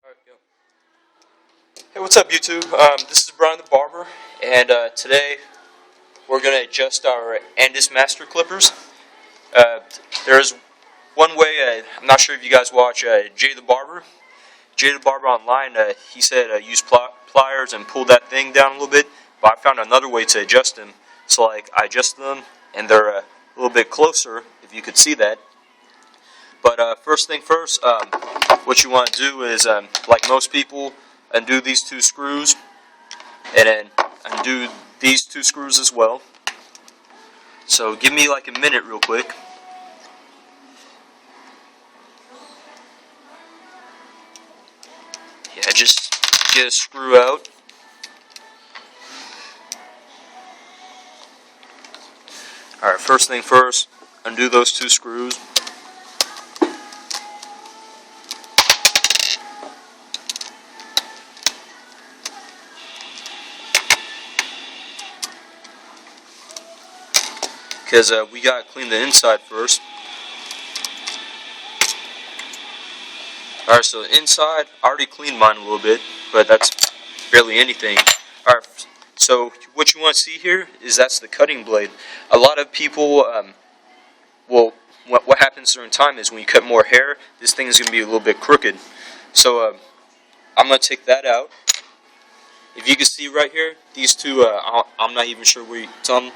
Alright, go. Hey, what's up, YouTube? This is Brian the Barber, and today we're going to adjust our Andis master clippers. There's one way, I'm not sure if you guys watch Jay the Barber. Jay the Barber online, he said use pliers and pull that thing down a little bit, but I found another way to adjust them. So like, I adjust them, and they're a little bit closer, if you could see that. But first thing first, what you want to do is, like most people, undo these two screws, and then undo these two screws as well. So give me like a minute real quick. Yeah, just get a screw out. Alright, first thing first, undo those two screws. Because we got to clean the inside first. Alright, so inside, I already cleaned mine a little bit, but that's barely anything. Alright, so what you want to see here is that's the cutting blade. A lot of people, what happens during time is when you cut more hair, this thing is going to be a little bit crooked. So I'm going to take that out. If you can see right here, these two, I'm not even sure where it's on.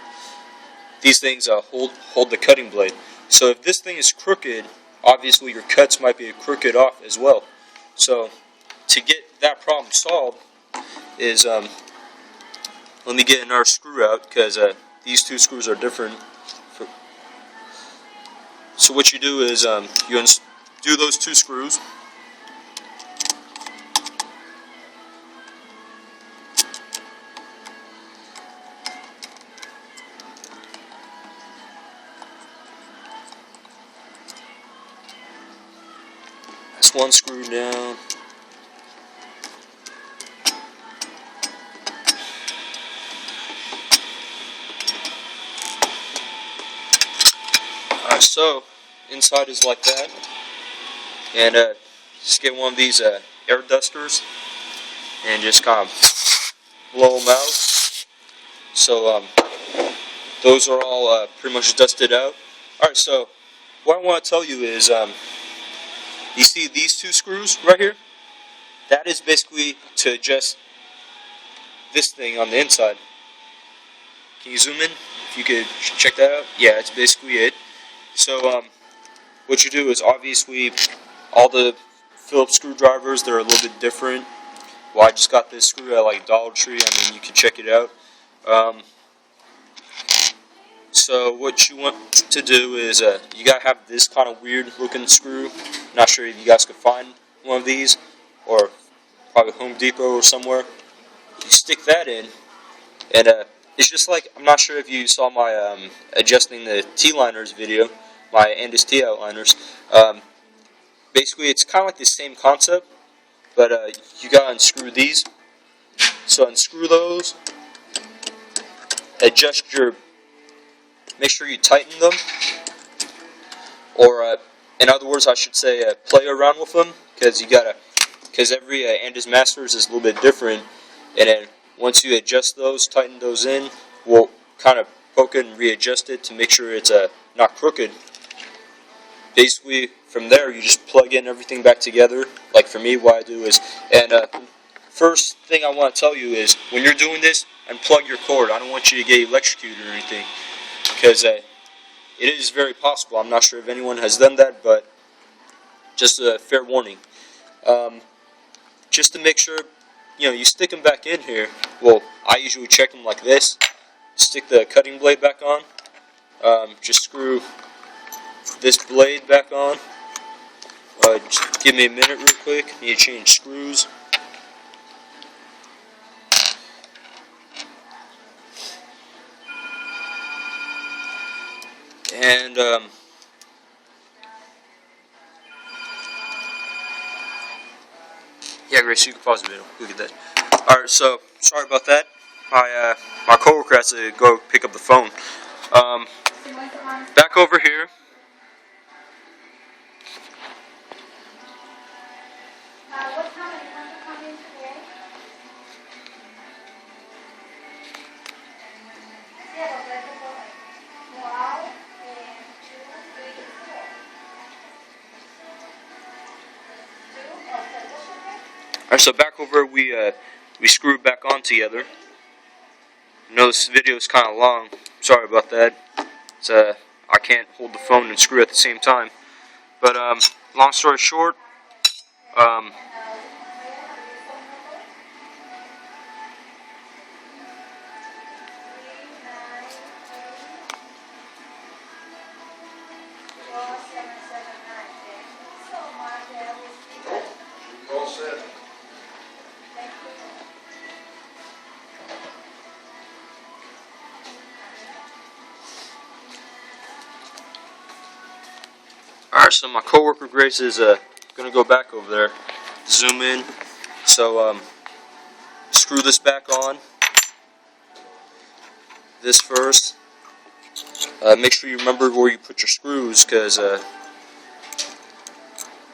These things hold the cutting blade. So if this thing is crooked, obviously your cuts might be crooked off as well. So to get that problem solved is, let me get another screw out, because these two screws are different. So what you do is you undo those two screws. That's one screw down. Alright, so inside is like that. And just get one of these air dusters and just kind of blow them out. So those are all pretty much dusted out. Alright, so what I want to tell you is, you see these two screws right here? That is basically to adjust this thing on the inside. Can you zoom in? If you could check that out. Yeah, that's basically it. So what you do is, obviously all the Phillips screwdrivers, they're a little bit different. Well, I just got this screw at like Dollar Tree. I mean, you can check it out. So what you want to do is, you gotta have this kind of weird looking screw. Not sure if you guys could find one of these, or probably Home Depot or somewhere. You stick that in, and it's just like, I'm not sure if you saw my adjusting the T-liners video, my Andis T outliners. Basically, it's kind of like the same concept, but you gotta unscrew these. So unscrew those, adjust your. Make sure you tighten them, or in other words, I should say, play around with them, because every Andis Masters is a little bit different. And then once you adjust those, tighten those in, we'll kind of poke it and readjust it to make sure it's not crooked. Basically, from there, you just plug in everything back together. Like for me, what I do is, and first thing I want to tell you is, when you're doing this, unplug your cord. I don't want you to get electrocuted or anything, because it is very possible. I'm not sure if anyone has done that, but just a fair warning. Just to make sure, you stick them back in here. Well, I usually check them like this. Stick the cutting blade back on. Just screw this blade back on. Just give me a minute real quick. Need to change screws. And yeah, Grace, you can pause the video. Look at that. Alright, so sorry about that. My coworker has to go pick up the phone. Back over here. What time are you going to come in today? Alright, so back over, we screwed back on together. I know this video is kind of long. Sorry about that. It's, I can't hold the phone and screw at the same time. But long story short, alright, so my coworker Grace is gonna go back over there, zoom in. So screw this back on. This first. Make sure you remember where you put your screws, because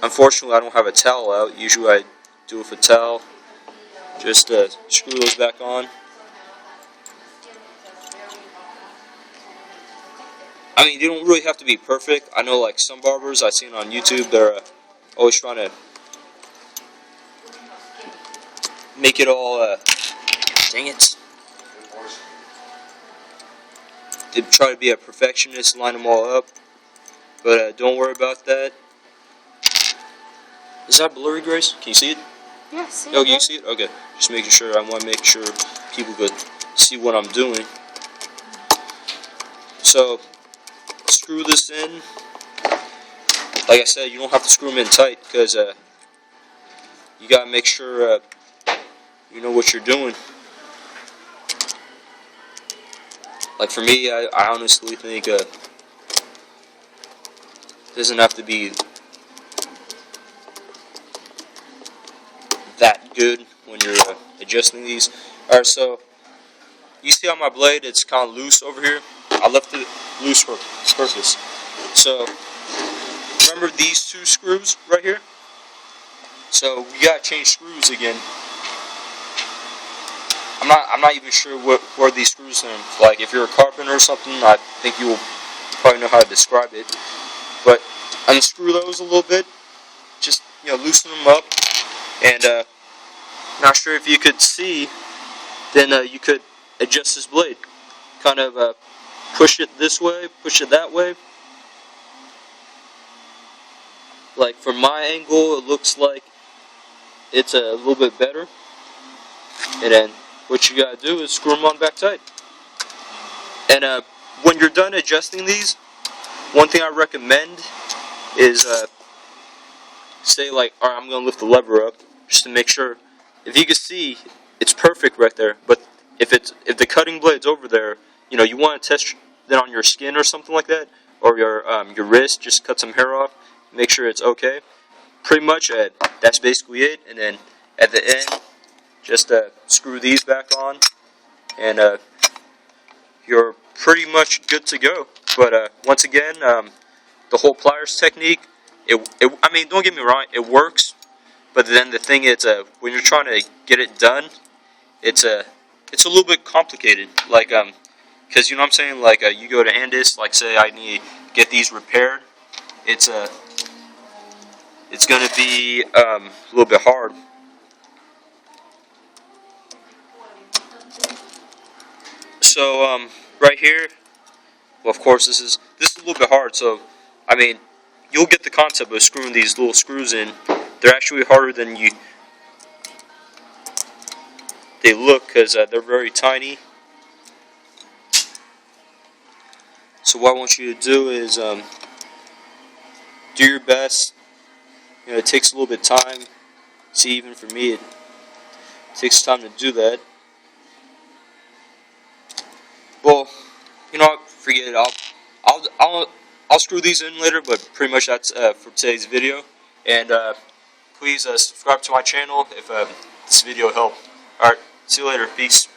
unfortunately I don't have a towel out. Usually I do it with a towel. Just screw those back on. I mean, they don't really have to be perfect. I know, like, some barbers I've seen on YouTube, they're always trying to make it all, dang it. They try to be a perfectionist, line them all up. But don't worry about that. Is that blurry, Grace? Can you see it? Yes. Oh, you see it? Okay. Just making sure. I want to make sure people could see what I'm doing. So, screw this in. Like I said, you don't have to screw them in tight, because you got to make sure you know what you're doing. Like for me, I honestly think it doesn't have to be that good when you're adjusting these. Alright, so you see how my blade, it's kind of loose over here? I left it loose for purpose. So remember these two screws right here? So we gotta change screws again. I'm not even sure where these screws are. Like, if you're a carpenter or something, I think you will probably know how to describe it. But unscrew those a little bit. Just, loosen them up. And not sure if you could see, then you could adjust this blade. Kind of push it this way, push it that way. Like, from my angle, it looks like it's a little bit better. And then what you gotta do is screw them on back tight. And when you're done adjusting these, one thing I recommend is say, like, alright, I'm gonna lift the lever up just to make sure. If you can see, it's perfect right there. But if the cutting blade's over there, you want to test it on your skin or something like that, or your wrist. Just cut some hair off, make sure it's okay. Pretty much, that's basically it. And then at the end, just screw these back on, and you're pretty much good to go. But once again, the whole pliers technique, I mean, don't get me wrong, it works. But then the thing is, when you're trying to get it done, it's a little bit complicated. Like, because you know what I'm saying. Like, you go to Andis, like, say I need to get these repaired. It's gonna be a little bit hard. So right here, well, of course this is a little bit hard. So I mean, you'll get the concept of screwing these little screws in. They're actually harder than they look, because they're very tiny. So what I want you to do is do your best. It takes a little bit of time. See, even for me, it takes time to do that. Well, forget it. I'll screw these in later, but pretty much that's for today's video. And please subscribe to my channel if this video helped. Alright, see you later. Peace.